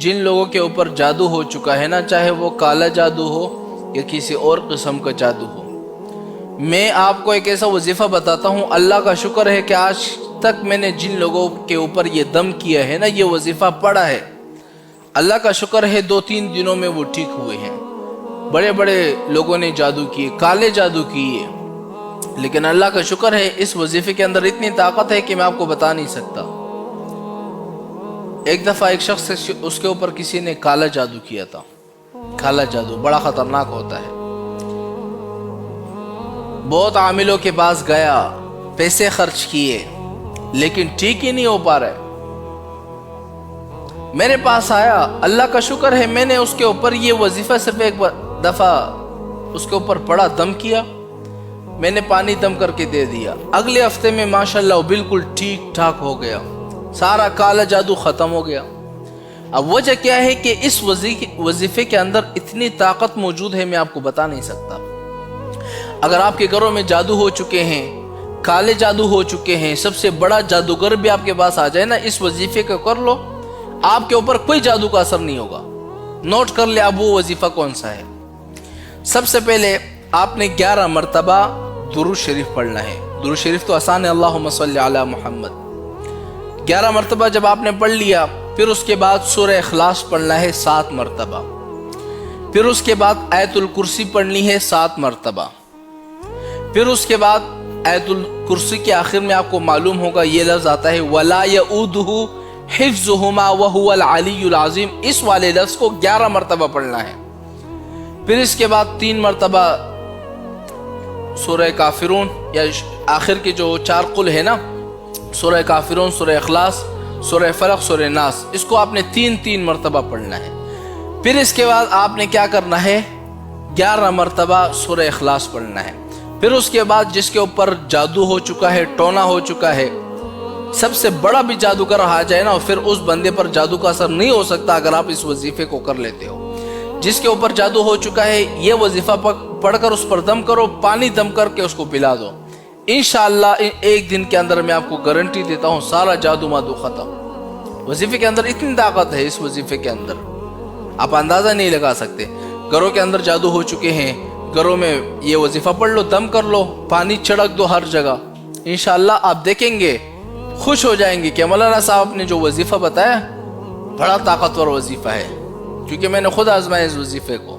جن لوگوں کے اوپر جادو ہو چکا ہے نا، چاہے وہ کالا جادو ہو یا کسی اور قسم کا جادو ہو، میں آپ کو ایک ایسا وظیفہ بتاتا ہوں۔ اللہ کا شکر ہے کہ آج تک میں نے جن لوگوں کے اوپر یہ دم کیا ہے نا، یہ وظیفہ پڑھا ہے، اللہ کا شکر ہے 2-3 دنوں میں وہ ٹھیک ہوئے ہیں۔ بڑے بڑے لوگوں نے جادو کیے، کالے جادو کیے، لیکن اللہ کا شکر ہے اس وظیفے کے اندر اتنی طاقت ہے کہ میں آپ کو بتا نہیں سکتا۔ ایک دفعہ ایک شخص اس کے اوپر کسی نے کالا جادو کیا تھا۔ کالا جادو بڑا خطرناک ہوتا ہے۔ بہت عاملوں کے پاس گیا، پیسے خرچ کیے، لیکن ٹھیک ہی نہیں ہو پا رہے۔ میرے پاس آیا، اللہ کا شکر ہے میں نے اس کے اوپر یہ وظیفہ صرف ایک دفعہ اس کے اوپر پڑا، دم کیا، میں نے پانی دم کر کے دے دیا۔ اگلے ہفتے میں ماشاءاللہ وہ بالکل ٹھیک ٹھاک ہو گیا، سارا کالا جادو ختم ہو گیا۔ اب وجہ کیا ہے کہ اس وظیفے کے اندر اتنی طاقت موجود ہے، میں آپ کو بتا نہیں سکتا۔ اگر آپ کے گھروں میں جادو ہو چکے ہیں، کالے جادو ہو چکے ہیں، سب سے بڑا جادوگر بھی آپ کے پاس آ جائے نا، اس وظیفے کو کر لو، آپ کے اوپر کوئی جادو کا اثر نہیں ہوگا۔ نوٹ کر لیں اب وہ وظیفہ کون سا ہے۔ سب سے پہلے آپ نے 11 مرتبہ درود شریف پڑھنا ہے۔ درود شریف تو آسان ہے، اللہم صلی علی محمد۔ 11 مرتبہ جب آپ نے پڑھ لیا، پھر اس کے بعد سورہ اخلاص پڑھنا ہے 7 مرتبہ، پھر اس کے بعد آیت الکرسی پڑھنی ہے 7 مرتبہ، پھر اس کے بعد آیت الکرسی کے آخر میں آپ کو معلوم ہوگا یہ لفظ آتا ہے وَلَا يَؤُودُهُ حِفْظُهُمَا وَهُوَ الْعَلِيُّ الْعَظِيمُ، اس والے لفظ کو 11 مرتبہ پڑھنا ہے۔ پھر اس کے بعد 3 مرتبہ سورہ کافرون، یا آخر کے جو 4 قل ہے نا، سورہ کافرون، سورہ اخلاص، سورہ فلق، سورہ ناس، اس کو آپ نے 3 مرتبہ پڑھنا ہے۔ پھر اس کے بعد آپ نے کیا کرنا ہے، 11 مرتبہ سورہ اخلاص پڑھنا ہے۔ پھر اس کے بعد جس کے اوپر جادو ہو چکا ہے، ٹونا ہو چکا ہے، سب سے بڑا بھی جادوگر آ جائے نا، پھر اس بندے پر جادو کا اثر نہیں ہو سکتا اگر آپ اس وظیفے کو کر لیتے ہو۔ جس کے اوپر جادو ہو چکا ہے، یہ وظیفہ پڑھ کر اس پر دم کرو، پانی دم کر کے اس کو پلا دو، انشاءاللہ ایک دن کے اندر میں آپ کو گارنٹی دیتا ہوں سارا جادو مادو ختم۔ وظیفے کے اندر اتنی طاقت ہے، اس وظیفے کے اندر آپ اندازہ نہیں لگا سکتے۔ گھروں کے اندر جادو ہو چکے ہیں، گھروں میں یہ وظیفہ پڑھ لو، دم کر لو، پانی چھڑک دو ہر جگہ، انشاءاللہ آپ دیکھیں گے، خوش ہو جائیں گے کہ مولانا صاحب نے جو وظیفہ بتایا بڑا طاقتور وظیفہ ہے، کیونکہ میں نے خود آزمایا اس وظیفے کو۔